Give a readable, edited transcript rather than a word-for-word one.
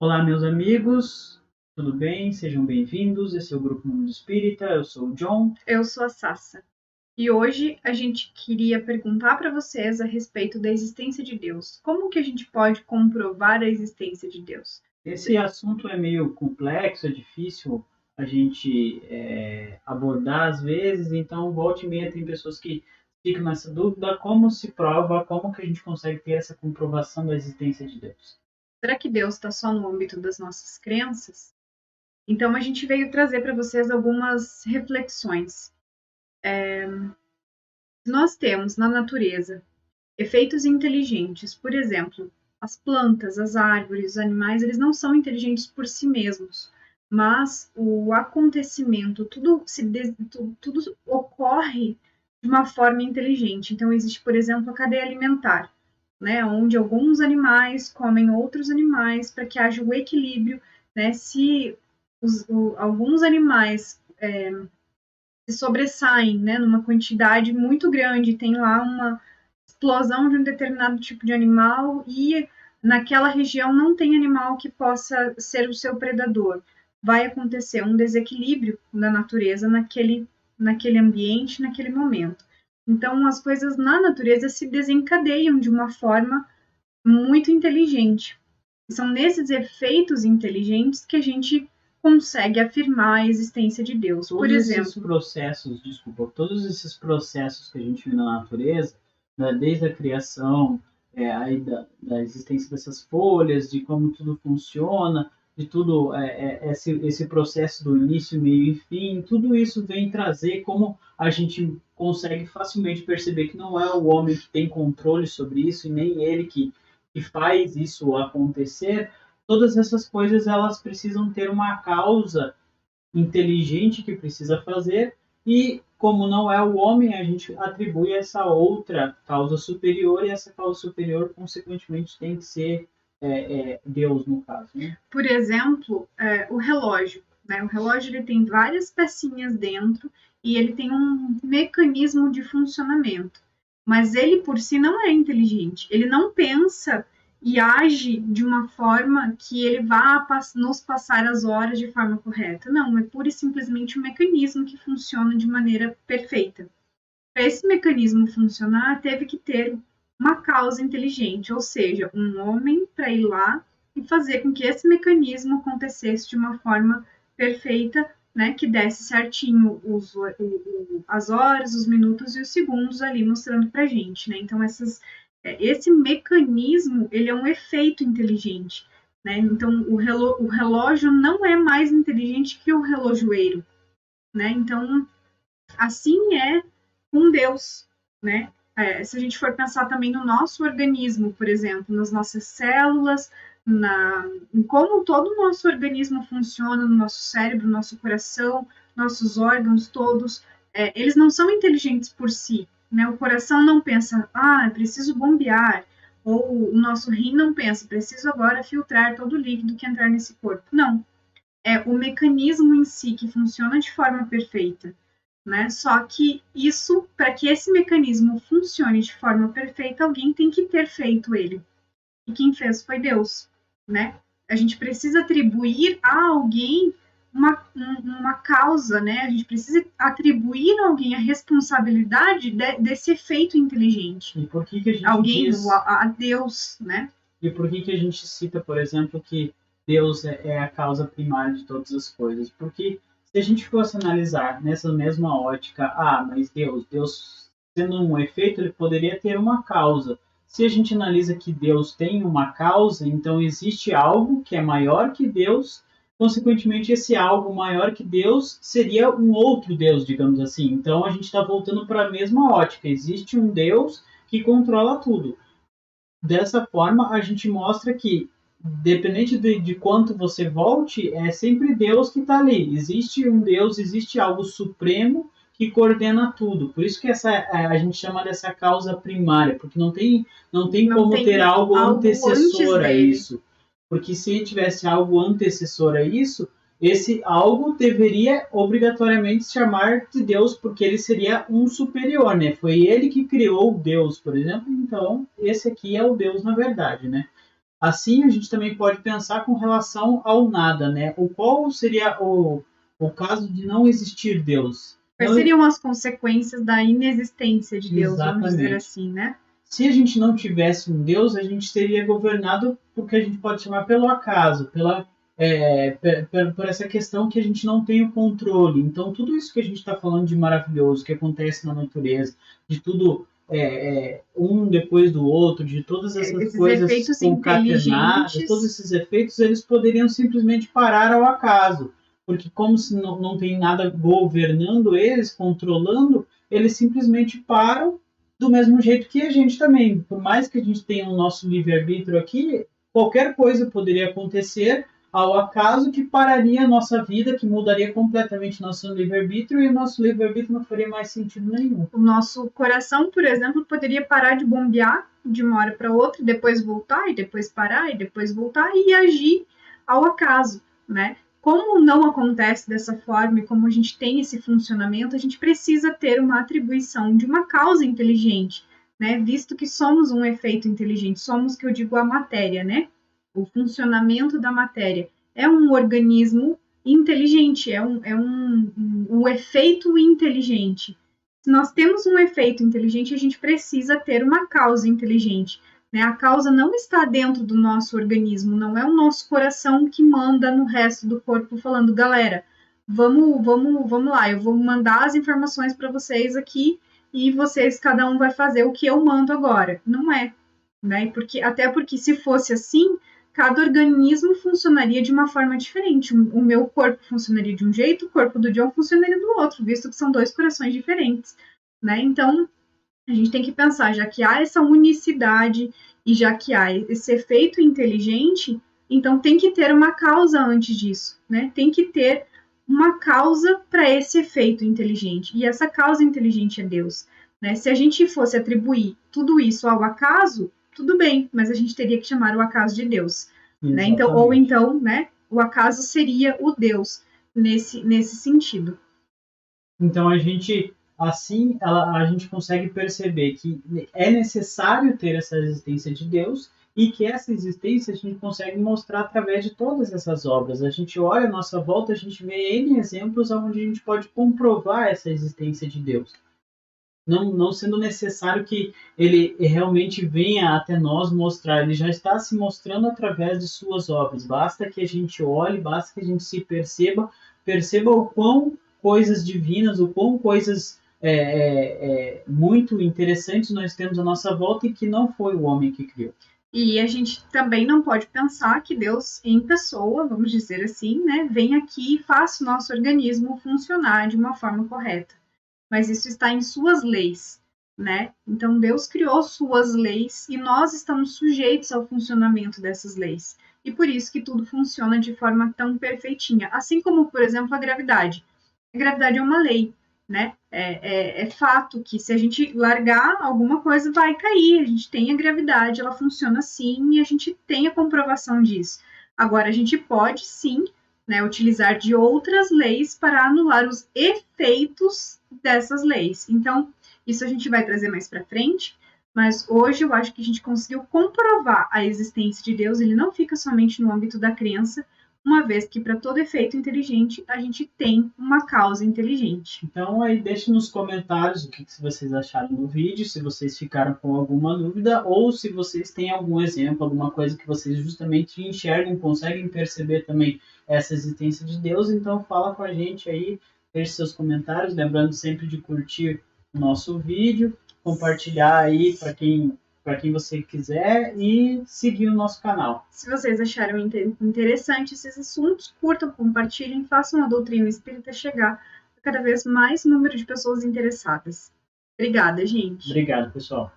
Olá, meus amigos, tudo bem? Sejam bem-vindos. Esse é o Grupo Mundo Espírita. Eu sou o John. Eu sou a Sassa. E hoje a gente queria perguntar para vocês a respeito da existência de Deus. Como que a gente pode comprovar a existência de Deus? Esse assunto é meio complexo, é difícil a gente abordar às vezes, então volta e meia tem pessoas que ficam nessa dúvida como se prova, como que a gente consegue ter essa comprovação da existência de Deus. Será que Deus está só no âmbito das nossas crenças? Então a gente veio trazer para vocês algumas reflexões. Nós temos na natureza efeitos inteligentes, por exemplo, as plantas, as árvores, os animais, eles não são inteligentes por si mesmos, mas o acontecimento, tudo ocorre de uma forma inteligente. Então, existe, por exemplo, a cadeia alimentar, né, onde alguns animais comem outros animais para que haja o equilíbrio, né, se alguns animais se sobressaem, né, numa quantidade muito grande, tem lá uma explosão de um determinado tipo de animal e naquela região não tem animal que possa ser o seu predador. Vai acontecer um desequilíbrio na natureza naquele ambiente, naquele momento. Então, as coisas na natureza se desencadeiam de uma forma muito inteligente. São nesses efeitos inteligentes que a gente consegue afirmar a existência de Deus. Por exemplo, Todos esses processos que a gente vê na natureza, né, desde a criação, aí da existência dessas folhas, de como tudo funciona, de tudo esse processo do início, meio e fim, tudo isso vem trazer como a gente consegue facilmente perceber que não é o homem que tem controle sobre isso e nem ele que faz isso acontecer. Todas essas coisas elas precisam ter uma causa inteligente que precisa fazer, e como não é o homem, a gente atribui essa outra causa superior, e essa causa superior, consequentemente, tem que ser Deus, no caso. Né? Por exemplo, o relógio. Né? O relógio ele tem várias pecinhas dentro e ele tem um mecanismo de funcionamento. Mas ele por si não é inteligente. Ele não pensa e age de uma forma que ele vá nos passar as horas de forma correta. Não, é pura e simplesmente um mecanismo que funciona de maneira perfeita. Para esse mecanismo funcionar, teve que ter uma causa inteligente, ou seja, um homem para ir lá e fazer com que esse mecanismo acontecesse de uma forma perfeita, né, que desse certinho as horas, os minutos e os segundos ali mostrando para a gente, né? Então esse mecanismo ele é um efeito inteligente, né? Então o relógio não é mais inteligente que o relojoeiro, né? Então assim é com Deus, né? Se a gente for pensar também no nosso organismo, por exemplo, nas nossas células, em como todo o nosso organismo funciona, no nosso cérebro, no nosso coração, nossos órgãos todos, eles não são inteligentes por si, né? O coração não pensa, preciso bombear, ou o nosso rim não pensa, preciso agora filtrar todo o líquido que entrar nesse corpo. Não, é o mecanismo em si que funciona de forma perfeita. Né? Só que isso, para que esse mecanismo funcione de forma perfeita, alguém tem que ter feito ele. E quem fez foi Deus, né? A gente precisa atribuir a alguém uma causa, né? A gente precisa atribuir a alguém a responsabilidade desse efeito inteligente. E por que a gente alguém, diz... a Deus, né? E por que a gente cita, por exemplo, que Deus é a causa primária de todas as coisas? Porque se a gente fosse analisar nessa mesma ótica, mas Deus sendo um efeito, ele poderia ter uma causa. Se a gente analisa que Deus tem uma causa, então existe algo que é maior que Deus, consequentemente esse algo maior que Deus seria um outro Deus, digamos assim. Então a gente está voltando para a mesma ótica, existe um Deus que controla tudo. Dessa forma, a gente mostra que, dependente de quanto você volte, é sempre Deus que está ali. Existe um Deus, existe algo supremo que coordena tudo. Por isso que a gente chama dessa causa primária, porque não tem como ter algo antecessor a isso. Porque se tivesse algo antecessor a isso, esse algo deveria obrigatoriamente se chamar de Deus, porque ele seria um superior, né? Foi ele que criou Deus, por exemplo. Então, esse aqui é o Deus na verdade, né? Assim, a gente também pode pensar com relação ao nada, né? O qual seria o caso de não existir Deus? Quais Não, seriam as consequências da inexistência de Deus, vamos dizer exatamente. assim, né? Se a gente não tivesse um Deus, a gente seria governado por que a gente pode chamar pelo acaso, por essa questão que a gente não tem o controle. Então, tudo isso que a gente está falando de maravilhoso, que acontece na natureza, de tudo um depois do outro, de todas essas Esses coisas efeitos concatenadas, todos inteligentes. esses efeitos, eles poderiam simplesmente parar ao acaso. Porque como se não tem nada governando eles, controlando, eles simplesmente param do mesmo jeito que a gente também. Por mais que a gente tenha o nosso livre-arbítrio aqui, qualquer coisa poderia acontecer ao acaso que pararia a nossa vida, que mudaria completamente nosso livre-arbítrio e o nosso livre-arbítrio não faria mais sentido nenhum. O nosso coração, por exemplo, poderia parar de bombear de uma hora para outra, depois voltar, e depois parar, e depois voltar, e agir ao acaso, né? Como não acontece dessa forma e como a gente tem esse funcionamento, a gente precisa ter uma atribuição de uma causa inteligente, né? Visto que somos um efeito inteligente, somos, que eu digo, a matéria, né? O funcionamento da matéria é um organismo inteligente, um efeito inteligente. Se nós temos um efeito inteligente, a gente precisa ter uma causa inteligente. Né? A causa não está dentro do nosso organismo, não é o nosso coração que manda no resto do corpo falando, galera, vamos lá, eu vou mandar as informações para vocês aqui e vocês, cada um vai fazer o que eu mando agora. Não é. Né? Até porque se fosse assim, cada organismo funcionaria de uma forma diferente. O meu corpo funcionaria de um jeito, o corpo do John funcionaria do outro, visto que são dois corações diferentes. Né? Então, a gente tem que pensar, já que há essa unicidade e já que há esse efeito inteligente, então tem que ter uma causa antes disso. Né? Tem que ter uma causa para esse efeito inteligente. E essa causa inteligente é Deus. Né? Se a gente fosse atribuir tudo isso ao acaso, tudo bem, mas a gente teria que chamar o acaso de Deus. Né? Então, né, o acaso seria o Deus nesse sentido. Então a gente a gente consegue perceber que é necessário ter essa existência de Deus e que essa existência a gente consegue mostrar através de todas essas obras. A gente olha à nossa volta, a gente vê N exemplos onde a gente pode comprovar essa existência de Deus. Não sendo necessário que ele realmente venha até nós mostrar, ele já está se mostrando através de suas obras. Basta que a gente olhe, basta que a gente se perceba o quão coisas divinas, o quão coisas muito interessantes nós temos à nossa volta e que não foi o homem que criou. E a gente também não pode pensar que Deus, em pessoa, vamos dizer assim, né, vem aqui e faça o nosso organismo funcionar de uma forma correta. Mas isso está em suas leis, né? Então Deus criou suas leis e nós estamos sujeitos ao funcionamento dessas leis. E por isso que tudo funciona de forma tão perfeitinha. Assim como, por exemplo, a gravidade. A gravidade é uma lei, né? É fato que se a gente largar alguma coisa vai cair. A gente tem a gravidade, ela funciona assim e a gente tem a comprovação disso. Agora a gente pode sim, né, utilizar de outras leis para anular os efeitos dessas leis. Então, isso a gente vai trazer mais para frente, mas hoje eu acho que a gente conseguiu comprovar a existência de Deus, ele não fica somente no âmbito da crença, uma vez que para todo efeito inteligente a gente tem uma causa inteligente. Então aí deixe nos comentários o que vocês acharam do vídeo, se vocês ficaram com alguma dúvida ou se vocês têm algum exemplo, alguma coisa que vocês justamente enxergam, conseguem perceber também essa existência de Deus, então fala com a gente aí, deixe seus comentários, lembrando sempre de curtir o nosso vídeo, compartilhar aí para quem você quiser e seguir o nosso canal. Se vocês acharam interessante esses assuntos, curtam, compartilhem, façam a doutrina espírita chegar a cada vez mais número de pessoas interessadas. Obrigada, gente. Obrigado, pessoal.